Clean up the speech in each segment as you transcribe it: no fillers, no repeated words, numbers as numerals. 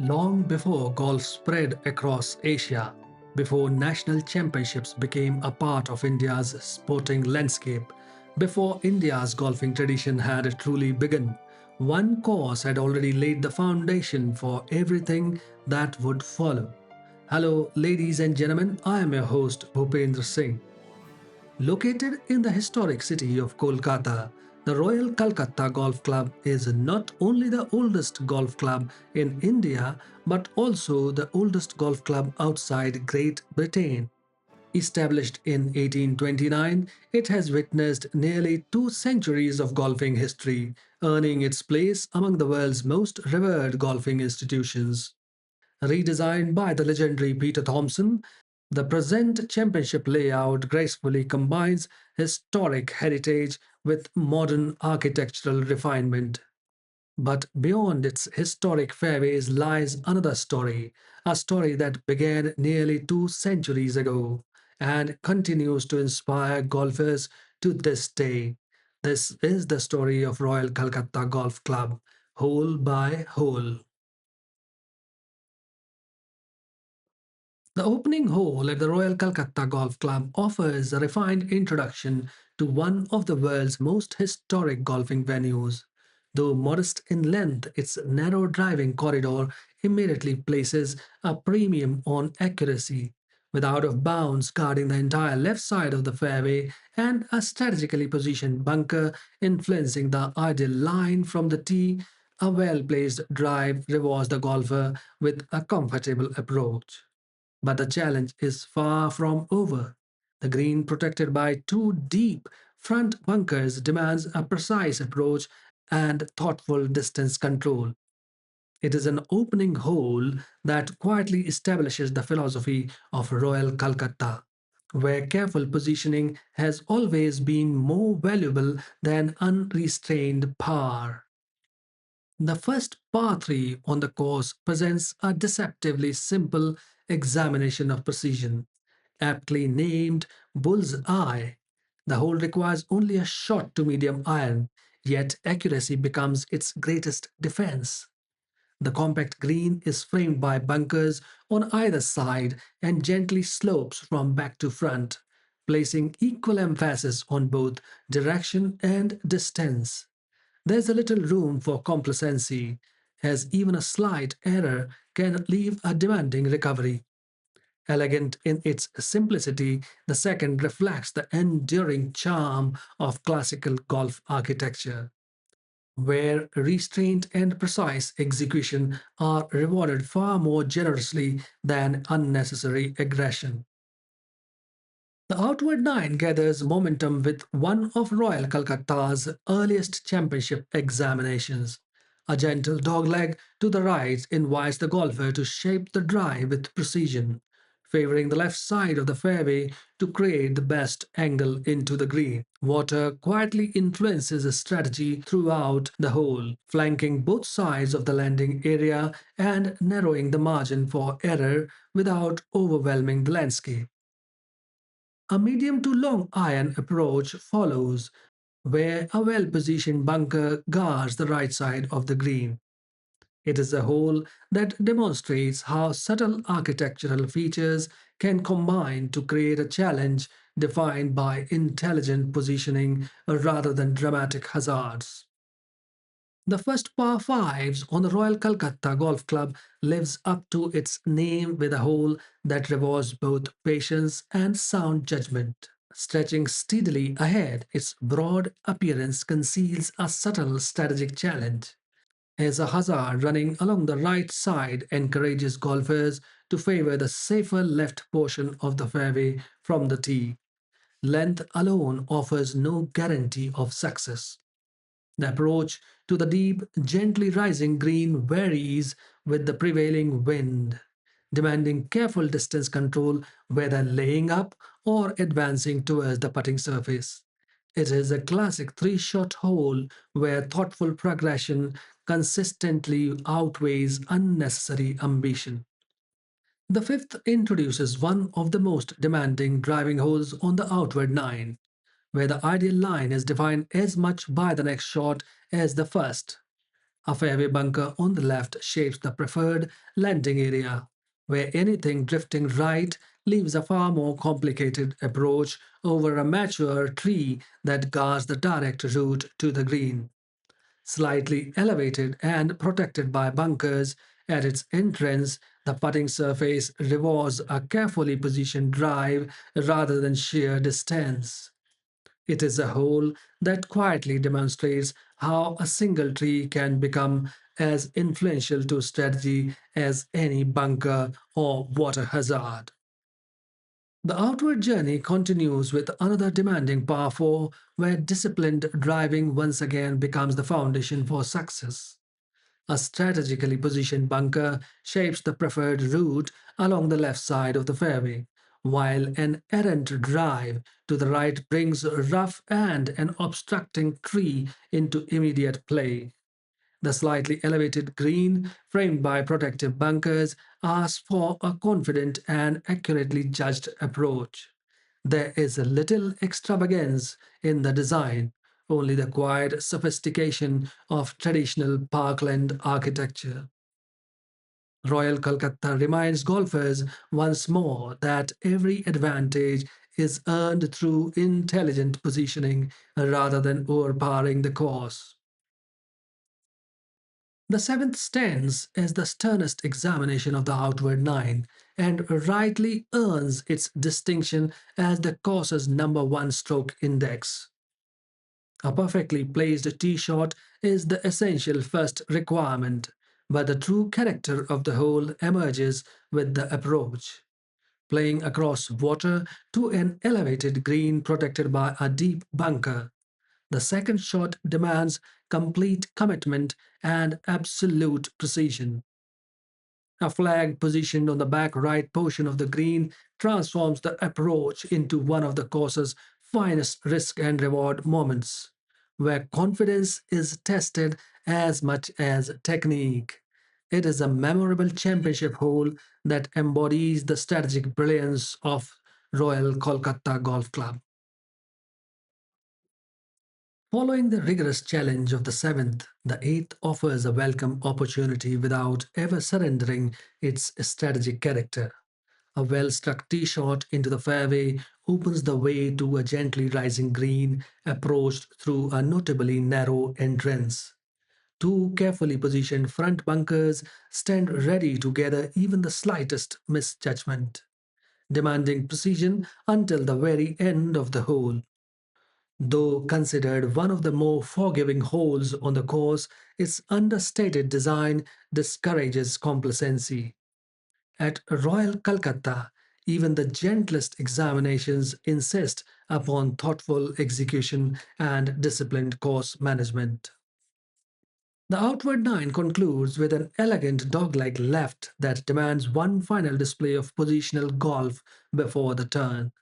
Long before golf spread across Asia, before national championships became a part of India's sporting landscape, before India's golfing tradition had truly begun, one course had already laid the foundation for everything that would follow. Hello, ladies and gentlemen, I am your host Bhupendra Singh. Located in the historic city of Kolkata, the Royal Calcutta Golf Club is not only the oldest golf club in India but also the oldest golf club outside Great Britain. Established in 1829, it has witnessed nearly 2 centuries of golfing history, earning its place among the world's most revered golfing institutions. Redesigned by the legendary Peter Thomson, the present championship layout gracefully combines historic heritage with modern architectural refinement. But beyond its historic fairways lies another story, a story that began nearly 2 centuries ago and continues to inspire golfers to this day. This is the story of Royal Calcutta Golf Club, hole by hole. The opening hole at the Royal Calcutta Golf Club offers a refined introduction to one of the world's most historic golfing venues. Though modest in length, its narrow driving corridor immediately places a premium on accuracy, with out of bounds guarding the entire left side of the fairway and a strategically positioned bunker influencing the ideal line from the tee. A well placed drive rewards the golfer with a comfortable approach. But the challenge is far from over. The green, protected by two deep front bunkers, demands a precise approach and thoughtful distance control. It is an opening hole that quietly establishes the philosophy of Royal Calcutta, where careful positioning has always been more valuable than unrestrained power. The first par 3 on the course presents a deceptively simple examination of precision. Aptly named Bull's Eye, the hole requires only a short to medium iron, yet accuracy becomes its greatest defense. The compact green is framed by bunkers on either side and gently slopes from back to front, placing equal emphasis on both direction and distance. There's a little room for complacency, as even a slight error can leave a demanding recovery. Elegant in its simplicity, the second reflects the enduring charm of classical golf architecture, where restraint and precise execution are rewarded far more generously than unnecessary aggression. The outward nine gathers momentum with one of Royal Calcutta's earliest championship examinations. A gentle dogleg to the right invites the golfer to shape the drive with precision, favoring the left side of the fairway to create the best angle into the green. Water quietly influences the strategy throughout the hole, flanking both sides of the landing area and narrowing the margin for error without overwhelming the landscape. A medium to long iron approach follows, where a well positioned bunker guards the right side of the green. It is a hole that demonstrates how subtle architectural features can combine to create a challenge defined by intelligent positioning rather than dramatic hazards. The first par fives on the Royal Calcutta Golf Club lives up to its name with a hole that rewards both patience and sound judgment. Stretching steadily ahead, its broad appearance conceals a subtle strategic challenge, as a hazard running along the right side encourages golfers to favor the safer left portion of the fairway from the tee. Length alone offers no guarantee of success. The approach to the deep, gently rising green varies with the prevailing wind, demanding careful distance control whether laying up or advancing towards the putting surface. It is a classic three-shot hole where thoughtful progression consistently outweighs unnecessary ambition. The fifth introduces one of the most demanding driving holes on the outward nine, where the ideal line is defined as much by the next shot as the first. A fairway bunker on the left shapes the preferred landing area, where anything drifting right leaves a far more complicated approach over a mature tree that guards the direct route to the green. Slightly elevated and protected by bunkers at its entrance, the putting surface rewards a carefully positioned drive rather than sheer distance. It is a hole that quietly demonstrates how a single tree can become as influential to strategy as any bunker or water hazard. The outward journey continues with another demanding par 4 where disciplined driving once again becomes the foundation for success. A strategically positioned bunker shapes the preferred route along the left side of the fairway, while an errant drive to the right brings rough and an obstructing tree into immediate play. The slightly elevated green, framed by protective bunkers, asks for a confident and accurately judged approach. There is little extravagance in the design, only the quiet sophistication of traditional parkland architecture. Royal Calcutta reminds golfers once more that every advantage is earned through intelligent positioning rather than overpowering the course. The seventh stands as the sternest examination of the outward nine and rightly earns its distinction as the course's number one stroke index. A perfectly placed tee shot is the essential first requirement, but the true character of the hole emerges with the approach. Playing across water to an elevated green protected by a deep bunker, the second shot demands complete commitment and absolute precision. A flag positioned on the back right portion of the green transforms the approach into one of the course's finest risk and reward moments, where confidence is tested as much as technique. It is a memorable championship hole that embodies the strategic brilliance of Royal Kolkata Golf Club. Following the rigorous challenge of the seventh, the eighth offers a welcome opportunity without ever surrendering its strategic character. A well struck tee shot into the fairway opens the way to a gently rising green approached through a notably narrow entrance. Two carefully positioned front bunkers stand ready to gather even the slightest misjudgment, demanding precision until the very end of the hole. Though considered one of the more forgiving holes on the course, its understated design discourages complacency. At Royal Calcutta, even the gentlest examinations insist upon thoughtful execution and disciplined course management. The outward nine concludes with an elegant dog-like left that demands one final display of positional golf before the turn.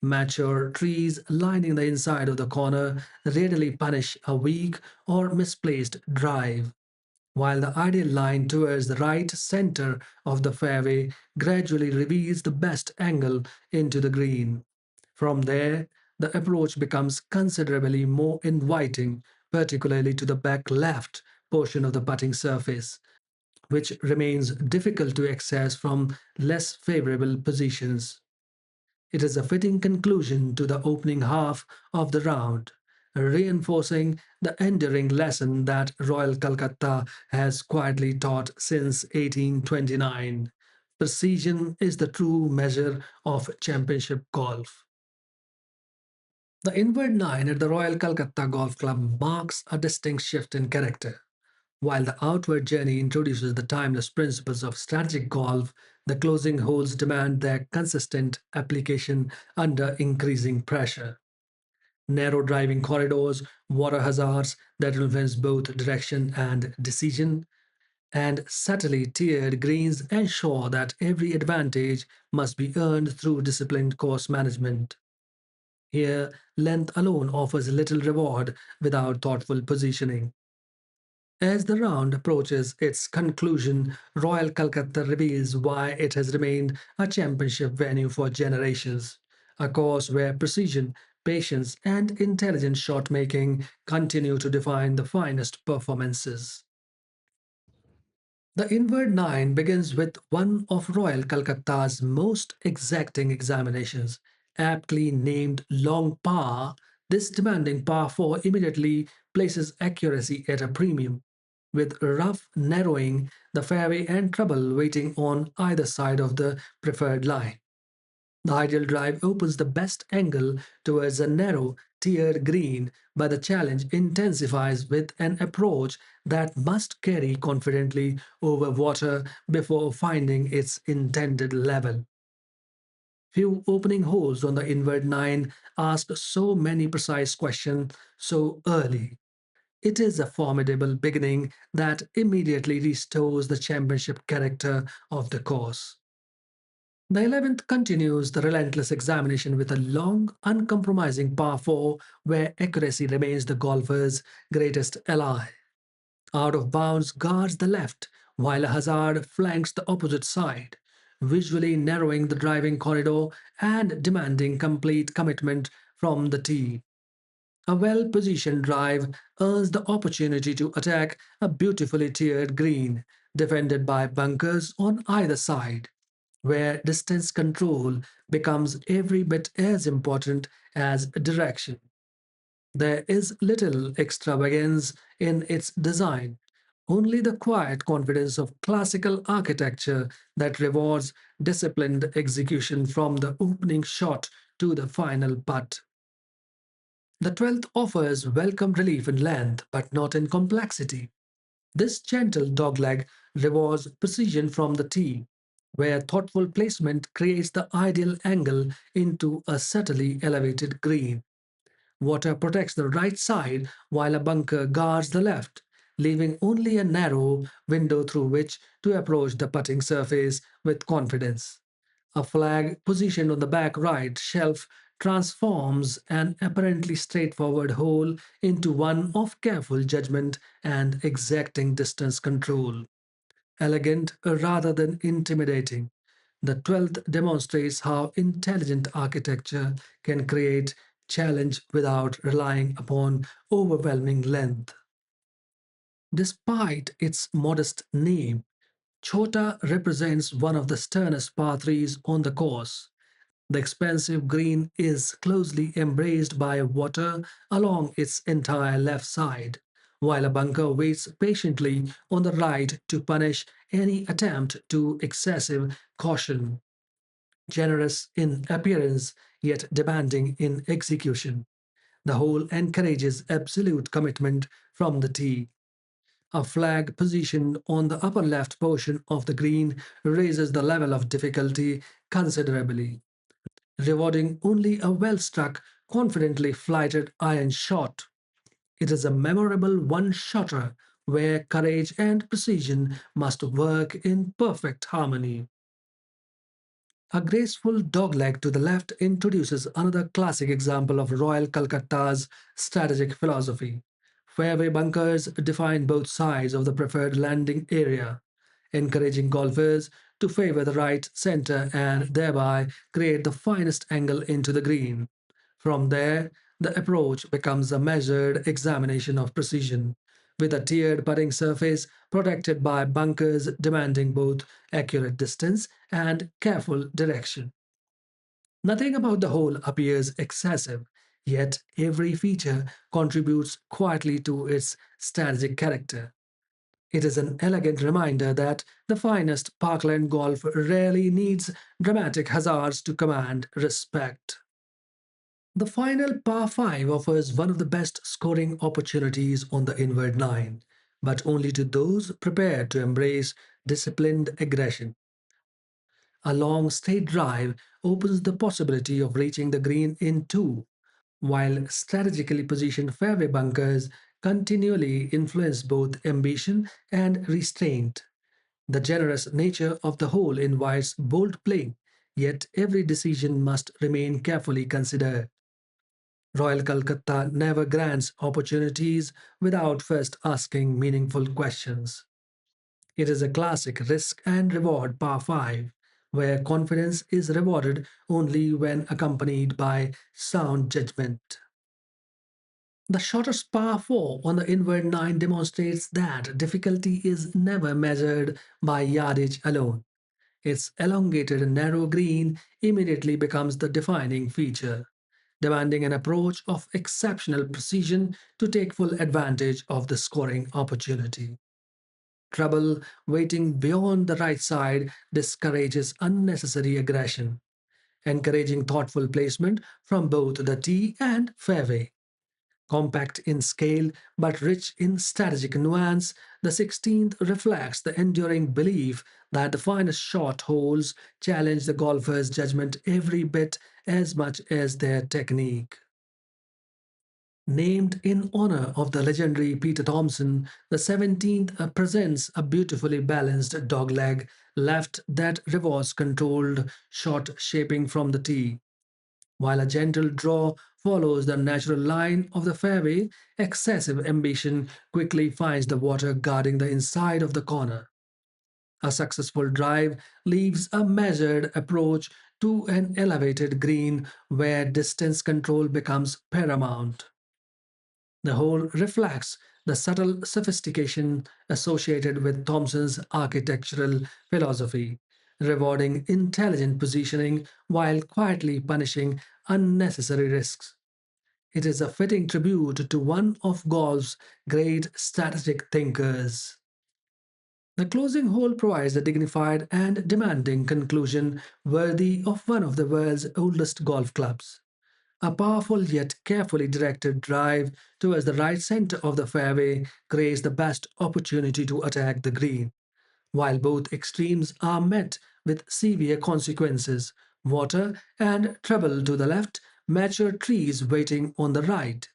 Mature trees lining the inside of the corner readily punish a weak or misplaced drive, while the ideal line towards the right center of the fairway gradually reveals the best angle into the green. From there, the approach becomes considerably more inviting, particularly to the back left portion of the putting surface, which remains difficult to access from less favorable positions. It is a fitting conclusion to the opening half of the round, reinforcing the enduring lesson that Royal Calcutta has quietly taught since 1829. Precision is the true measure of championship golf. The inward nine at the Royal Calcutta Golf Club marks a distinct shift in character. While the outward journey introduces the timeless principles of strategic golf, the closing holes demand their consistent application under increasing pressure. Narrow driving corridors, water hazards that influence both direction and decision, and subtly tiered greens ensure that every advantage must be earned through disciplined course management. Here, length alone offers little reward without thoughtful positioning. As the round approaches its conclusion, Royal Calcutta reveals why it has remained a championship venue for generations. A course where precision, patience, and intelligent shot making continue to define the finest performances. The inward nine begins with one of Royal Calcutta's most exacting examinations, aptly named Long Par. This demanding par 4 immediately places accuracy at a premium, with rough narrowing the fairway and trouble waiting on either side of the preferred line. The ideal drive opens the best angle towards a narrow, tiered green, but the challenge intensifies with an approach that must carry confidently over water before finding its intended level. Few opening holes on the inward nine ask so many precise questions so early. It is a formidable beginning that immediately restores the championship character of the course. The 11th continues the relentless examination with a long, uncompromising par 4 where accuracy remains the golfer's greatest ally. Out of bounds guards the left, while a hazard flanks the opposite side, visually narrowing the driving corridor and demanding complete commitment from the tee. A well positioned drive earns the opportunity to attack a beautifully tiered green, defended by bunkers on either side, where distance control becomes every bit as important as direction. There is little extravagance in its design, only the quiet confidence of classical architecture that rewards disciplined execution from the opening shot to the final putt. The 12th offers welcome relief in length, but not in complexity. This gentle dogleg rewards precision from the tee, where thoughtful placement creates the ideal angle into a subtly elevated green. Water protects the right side while a bunker guards the left, leaving only a narrow window through which to approach the putting surface with confidence. A flag positioned on the back right shelf transforms an apparently straightforward hole into one of careful judgment and exacting distance control. Elegant rather than intimidating. The 12th demonstrates how intelligent architecture can create challenge without relying upon overwhelming length. Despite its modest name, Chota represents one of the sternest par threes on the course. The expansive green is closely embraced by water along its entire left side, while a bunker waits patiently on the right to punish any attempt to excessive caution. Generous in appearance, yet demanding in execution. The whole encourages absolute commitment from the tee. A flag positioned on the upper left portion of the green raises the level of difficulty considerably, rewarding only a well struck, confidently flighted iron shot. It is a memorable one shotter where courage and precision must work in perfect harmony. A graceful dogleg to the left introduces another classic example of Royal Calcutta's strategic philosophy. Fairway bunkers define both sides of the preferred landing area, encouraging golfers to favor the right center and thereby create the finest angle into the green. From there, the approach becomes a measured examination of precision, with a tiered putting surface protected by bunkers demanding both accurate distance and careful direction. Nothing about the hole appears excessive, yet every feature contributes quietly to its strategic character. It is an elegant reminder that the finest parkland golf rarely needs dramatic hazards to command respect. The final par 5 offers one of the best scoring opportunities on the inward nine, but only to those prepared to embrace disciplined aggression. A long straight drive opens the possibility of reaching the green in two, while strategically positioned fairway bunkers continually influence both ambition and restraint. The generous nature of the hole invites bold play, yet every decision must remain carefully considered. Royal Calcutta never grants opportunities without first asking meaningful questions. It is a classic risk and reward par 5, where confidence is rewarded only when accompanied by sound judgment. The shortest par 4 on the inward 9 demonstrates that difficulty is never measured by yardage alone. Its elongated and narrow green immediately becomes the defining feature, demanding an approach of exceptional precision to take full advantage of the scoring opportunity. Trouble waiting beyond the right side discourages unnecessary aggression, encouraging thoughtful placement from both the tee and fairway. Compact in scale but rich in strategic nuance, the 16th reflects the enduring belief that the finest shot holes challenge the golfer's judgment every bit as much as their technique. Named in honor of the legendary Peter Thomson, the 17th presents a beautifully balanced dogleg left that rewards controlled shot shaping from the tee. While a gentle draw follows the natural line of the fairway, excessive ambition quickly finds the water guarding the inside of the corner. A successful drive leaves a measured approach to an elevated green where distance control becomes paramount. The whole reflects the subtle sophistication associated with Thompson's architectural philosophy, rewarding intelligent positioning while quietly punishing unnecessary risks. It is a fitting tribute to one of golf's great strategic thinkers. The closing hole provides a dignified and demanding conclusion worthy of one of the world's oldest golf clubs. A powerful yet carefully directed drive towards the right center of the fairway creates the best opportunity to attack the green. While both extremes are met with severe consequences, water and trouble to the left, mature trees waiting on the right.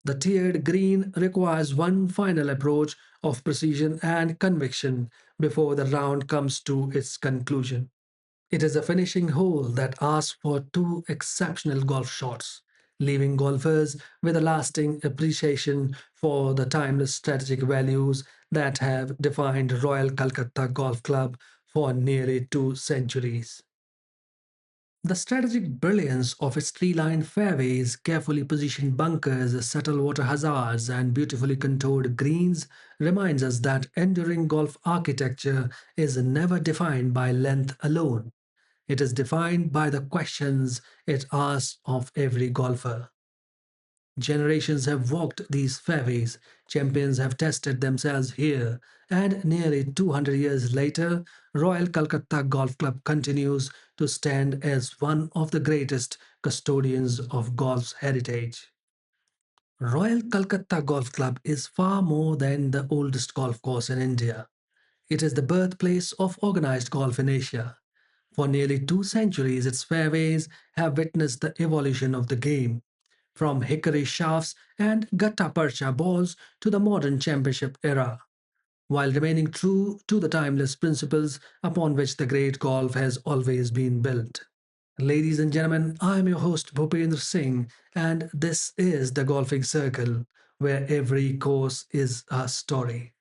The tiered green requires one final approach of precision and conviction before the round comes to its conclusion. It is a finishing hole that asks for two exceptional golf shots, leaving golfers with a lasting appreciation for the timeless strategic values that have defined Royal Calcutta Golf Club for nearly 2 centuries. The strategic brilliance of its tree-lined fairways, carefully positioned bunkers, subtle water hazards, and beautifully contoured greens reminds us that enduring golf architecture is never defined by length alone. It is defined by the questions it asks of every golfer. Generations have walked these fairways, champions have tested themselves here, and nearly 200 years later, Royal Calcutta Golf Club continues to stand as one of the greatest custodians of golf's heritage. Royal Calcutta Golf Club is far more than the oldest golf course in India. It is the birthplace of organized golf in Asia. For nearly 2 centuries, its fairways have witnessed the evolution of the game, from hickory shafts and gutta percha balls to the modern championship era, while remaining true to the timeless principles upon which the great golf has always been built. Ladies and gentlemen, I am your host Bhupendra Singh, and this is the Golfing Circle, where every course is a story.